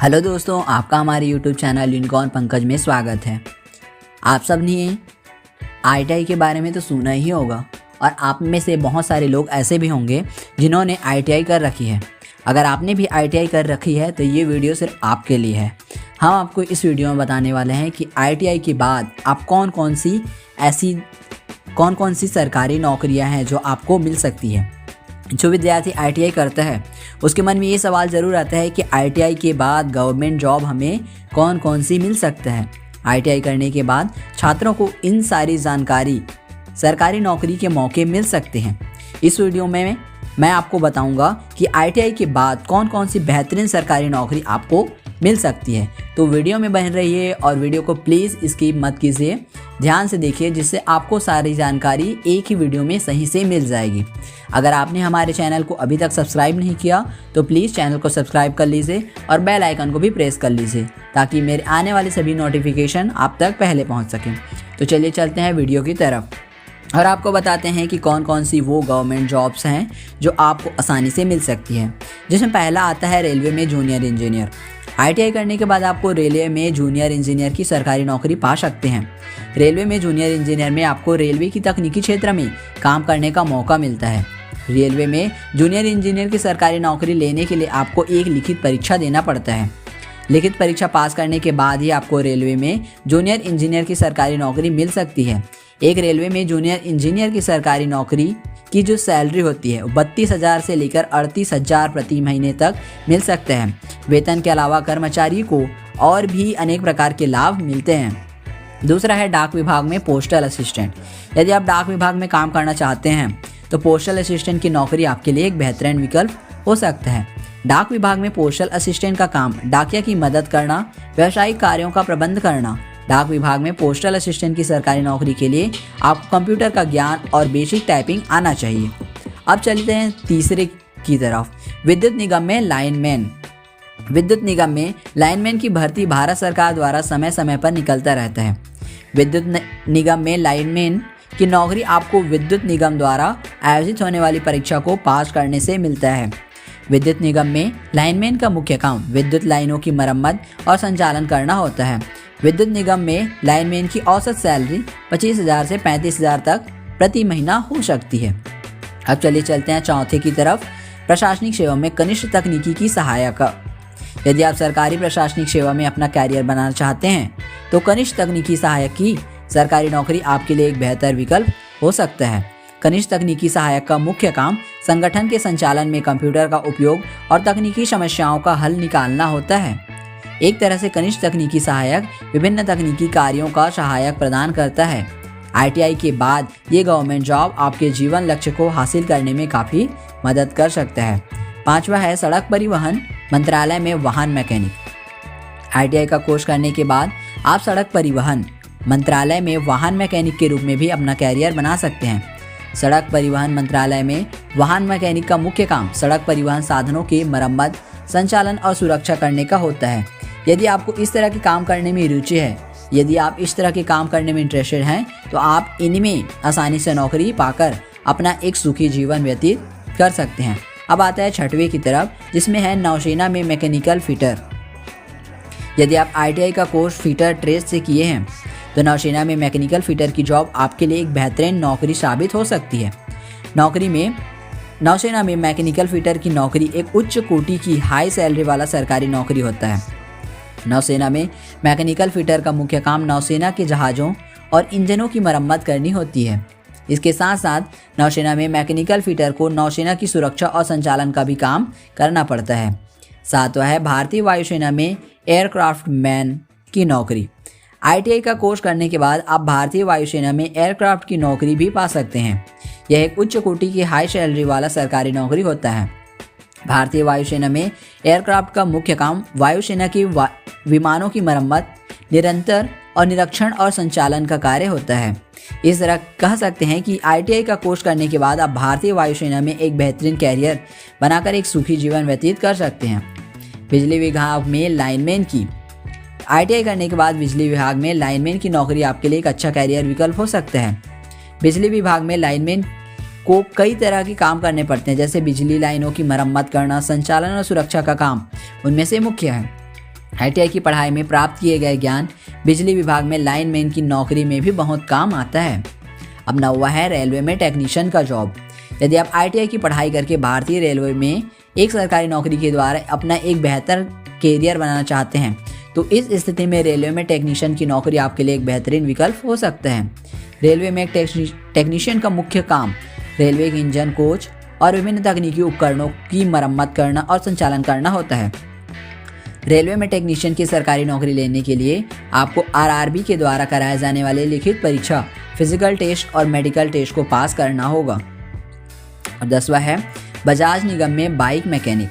Hello दोस्तों, आपका हमारे यूट्यूब चैनल यूनिकॉर्न पंकज में स्वागत है। आप सब ने आईटीआई के बारे में तो सुना ही होगा और आप में से बहुत सारे लोग ऐसे भी होंगे जिन्होंने आईटीआई कर रखी है। अगर आपने भी आईटीआई कर रखी है तो ये वीडियो सिर्फ आपके लिए है। हम आपको इस वीडियो में बताने वाले हैं कि आईटीआई के बाद आप कौन कौन सी सरकारी नौकरियां हैं जो आपको मिल सकती है। जो विद्यार्थी आईटीआई करता है उसके मन में ये सवाल ज़रूर आता है कि आईटीआई के बाद गवर्नमेंट जॉब हमें कौन सी मिल सकता है। आईटीआई करने के बाद छात्रों को इन सारी जानकारी सरकारी नौकरी के मौके मिल सकते हैं। इस वीडियो में मैं आपको बताऊंगा कि आईटीआई के बाद कौन सी बेहतरीन सरकारी नौकरी आपको मिल सकती है। तो वीडियो में बने रहिए और वीडियो को प्लीज़ स्किप मत कीजिए, ध्यान से देखिए जिससे आपको सारी जानकारी एक ही वीडियो में सही से मिल जाएगी। अगर आपने हमारे चैनल को अभी तक सब्सक्राइब नहीं किया तो प्लीज़ चैनल को सब्सक्राइब कर लीजिए और बेल आइकन को भी प्रेस कर लीजिए ताकि मेरे आने वाले सभी नोटिफिकेशन आप तक पहले पहुंच सकें। तो चलिए चलते हैं वीडियो की तरफ और आपको बताते हैं कि कौन सी वो गवर्नमेंट जॉब्स हैं जो आपको आसानी से मिल सकती हैं। जिसमें पहला आता है रेलवे में जूनियर इंजीनियर। आईटीआई करने के बाद आपको रेलवे में जूनियर इंजीनियर की सरकारी नौकरी पा सकते हैं। रेलवे में जूनियर इंजीनियर में आपको रेलवे की तकनीकी क्षेत्र में काम करने का मौका मिलता है। रेलवे में जूनियर इंजीनियर की सरकारी नौकरी लेने के लिए आपको एक लिखित परीक्षा देना पड़ता है। लिखित परीक्षा पास करने के बाद ही आपको रेलवे में जूनियर इंजीनियर की सरकारी नौकरी मिल सकती है। एक रेलवे में जूनियर इंजीनियर की सरकारी नौकरी की जो सैलरी होती है 32,000 से लेकर 38,000 प्रति महीने तक मिल सकते हैं। वेतन के अलावा कर्मचारी को और भी अनेक प्रकार के लाभ मिलते हैं। दूसरा है डाक विभाग में पोस्टल असिस्टेंट। यदि आप डाक विभाग में काम करना चाहते हैं तो पोस्टल असिस्टेंट की नौकरी आपके लिए एक बेहतरीन विकल्प हो सकता है। डाक विभाग में पोस्टल असिस्टेंट का काम डाकिया की मदद करना, व्यावसायिक कार्यों का प्रबंध करना। डाक विभाग में पोस्टल असिस्टेंट की सरकारी नौकरी के लिए आपको कंप्यूटर का ज्ञान और बेसिक टाइपिंग आना चाहिए। अब चलते हैं तीसरे की तरफ, विद्युत निगम में लाइनमैन। विद्युत निगम में लाइनमैन की भर्ती भारत सरकार द्वारा समय समय पर निकलता रहता है। विद्युत निगम में लाइनमैन की नौकरी आपको विद्युत निगम द्वारा आयोजित होने वाली परीक्षा को पास करने से मिलता है। विद्युत निगम में लाइनमैन का मुख्य काम विद्युत लाइनों की मरम्मत और संचालन करना होता है। विद्युत निगम में लाइनमैन की औसत सैलरी 25,000 से 35,000 तक प्रति महीना हो सकती है। अब चलिए चलते हैं चौथे की तरफ, प्रशासनिक सेवा में कनिष्ठ तकनीकी की सहायक। यदि आप सरकारी प्रशासनिक सेवा में अपना कैरियर बनाना चाहते हैं तो कनिष्ठ तकनीकी सहायक की सरकारी नौकरी आपके लिए एक बेहतर विकल्प हो सकता है। कनिष्ठ तकनीकी सहायक का मुख्य काम संगठन के संचालन में कंप्यूटर का उपयोग और तकनीकी समस्याओं का हल निकालना होता है। एक तरह से कनिष्ठ तकनीकी सहायक विभिन्न तकनीकी कार्यों का सहायक प्रदान करता है। आईटीआई के बाद ये गवर्नमेंट जॉब आपके जीवन लक्ष्य को हासिल करने में काफ़ी मदद कर सकता है। पांचवा है सड़क परिवहन मंत्रालय में वाहन मैकेनिक। आईटीआई का कोर्स करने के बाद आप सड़क परिवहन मंत्रालय में वाहन मैकेनिक के रूप में भी अपना कैरियर बना सकते हैं। सड़क परिवहन मंत्रालय में वाहन मैकेनिक का मुख्य काम सड़क परिवहन साधनों की मरम्मत, संचालन और सुरक्षा करने का होता है। यदि आपको इस तरह के काम करने में रुचि है, यदि आप इस तरह के काम करने में इंटरेस्टेड हैं तो आप इनमें आसानी से नौकरी पाकर अपना एक सुखी जीवन व्यतीत कर सकते हैं। अब आता है छठवें की तरफ, जिसमें है नौसेना में मैकेनिकल फिटर। यदि आप आईटीआई का कोर्स फिटर ट्रेड से किए हैं तो नौसेना में मैकेनिकल फिटर की जॉब आपके लिए एक बेहतरीन नौकरी साबित हो सकती है। नौसेना में मैकेनिकल फिटर की नौकरी एक उच्च कोटि की हाई सैलरी वाला सरकारी नौकरी होता है। नौसेना में मैकेनिकल फिटर का मुख्य काम नौसेना के जहाज़ों और इंजनों की मरम्मत करनी होती है। इसके साथ साथ नौसेना में मैकेनिकल फिटर को नौसेना की सुरक्षा और संचालन का भी काम करना पड़ता है। सातवां है भारतीय वायुसेना में एयरक्राफ्ट मैन की नौकरी। आईटीआई का कोर्स करने के बाद आप भारतीय वायुसेना में एयरक्राफ्ट की नौकरी भी पा सकते हैं। यह एक उच्च कोटि की हाई सैलरी वाला सरकारी नौकरी होता है। भारतीय वायुसेना में एयरक्राफ्ट का मुख्य काम वायुसेना की विमानों की मरम्मत, निरंतर और निरीक्षण और संचालन का कार्य होता है। इस तरह कह सकते हैं कि आईटीआई का कोर्स करने के बाद आप भारतीय वायुसेना में एक बेहतरीन कैरियर बनाकर एक सुखी जीवन व्यतीत कर सकते हैं। बिजली विभाग में लाइनमैन की आईटीआई करने के बाद बिजली विभाग में लाइनमैन की नौकरी आपके लिए एक अच्छा कैरियर विकल्प हो सकता है। बिजली विभाग में लाइनमैन को कई तरह के काम करने पड़ते हैं, जैसे बिजली लाइनों की मरम्मत करना, संचालन और सुरक्षा का काम उनमें से मुख्य है। ITI की पढ़ाई में प्राप्त किए गए ज्ञान बिजली विभाग में लाइनमैन की नौकरी में भी बहुत काम आता है। अब 9वां है रेलवे में टेक्नीशियन का जॉब। यदि आप ITI की पढ़ाई करके भारतीय रेलवे में एक सरकारी नौकरी के द्वारा अपना एक बेहतर कैरियर बनाना चाहते हैं तो इस स्थिति में रेलवे में टेक्नीशियन की नौकरी आपके लिए एक बेहतरीन विकल्प हो सकता है। रेलवे में एक टेक्नीशियन का मुख्य काम रेलवे के इंजन, कोच और विभिन्न तकनीकी उपकरणों की मरम्मत करना और संचालन करना होता है। रेलवे में टेक्नीशियन की सरकारी नौकरी लेने के लिए आपको RRB के द्वारा कराए जाने वाले लिखित परीक्षा, फिजिकल टेस्ट और मेडिकल टेस्ट को पास करना होगा। और 10वां है बजाज निगम में बाइक मैकेनिक।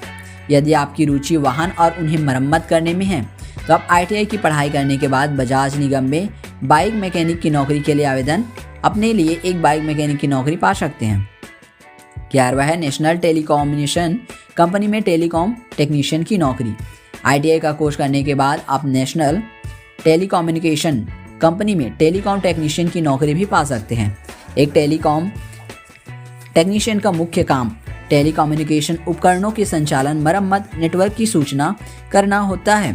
यदि आपकी रुचि वाहन और उन्हें मरम्मत करने में है तो आप ITI की पढ़ाई करने के बाद बजाज निगम में बाइक मैकेनिक की नौकरी के लिए आवेदन अपने लिए एक बाइक मैकेनिक की नौकरी पा सकते हैं। 11वां है नेशनल टेलीकम्युनिकेशन कंपनी में टेलीकॉम टेक्नीशियन की नौकरी। ITI का कोर्स करने के बाद आप नेशनल टेलीकम्युनिकेशन कंपनी में टेलीकॉम टेक्नीशियन की नौकरी भी पा सकते हैं। एक टेलीकॉम टेक्नीशियन का मुख्य काम टेलीकम्युनिकेशन उपकरणों के संचालन, मरम्मत, नेटवर्क की सूचना करना होता है।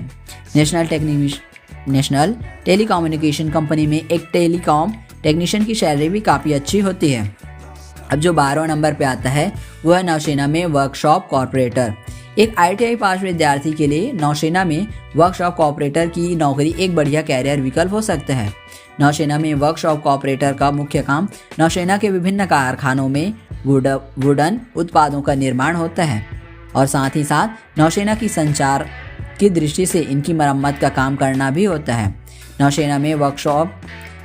नेशनल टेलीकम्युनिकेशन कंपनी में एक टेलीकॉम टेक्नीशियन की सैलरी भी काफ़ी अच्छी होती है। अब जो 12वें नंबर पे आता है वो है नौसेना में वर्कशॉप कॉर्पोरेटर। एक ITI पास विद्यार्थी के लिए नौसेना में वर्कशॉप कॉर्पोरेटर की नौकरी एक बढ़िया कैरियर विकल्प हो सकता है। नौसेना में वर्कशॉप कॉर्पोरेटर का मुख्य काम नौसेना के विभिन्न कारखानों में वुडन उत्पादों का निर्माण होता है और साथ ही साथ नौसेना की संचार की दृष्टि से इनकी मरम्मत का काम करना भी होता है। नौसेना में वर्कशॉप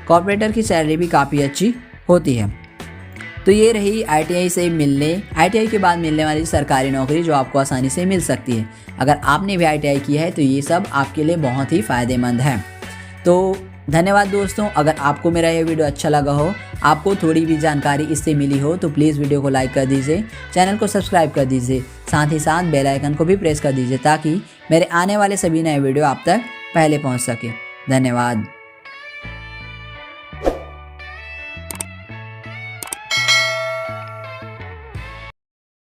कॉर्पोरेटर की सैलरी भी काफ़ी अच्छी होती है। तो ये रही ITI के बाद मिलने वाली सरकारी नौकरी जो आपको आसानी से मिल सकती है। अगर आपने भी ITI किया है तो ये सब आपके लिए बहुत ही फ़ायदेमंद है। तो धन्यवाद दोस्तों। अगर आपको मेरा ये वीडियो अच्छा लगा हो, आपको थोड़ी भी जानकारी इससे मिली हो तो प्लीज़ वीडियो को लाइक कर दीजिए, चैनल को सब्सक्राइब कर दीजिए, साथ ही साथ बेल आइकन को भी प्रेस कर दीजिए ताकि मेरे आने वाले सभी नए वीडियो आप तक पहले पहुंच सके। धन्यवाद।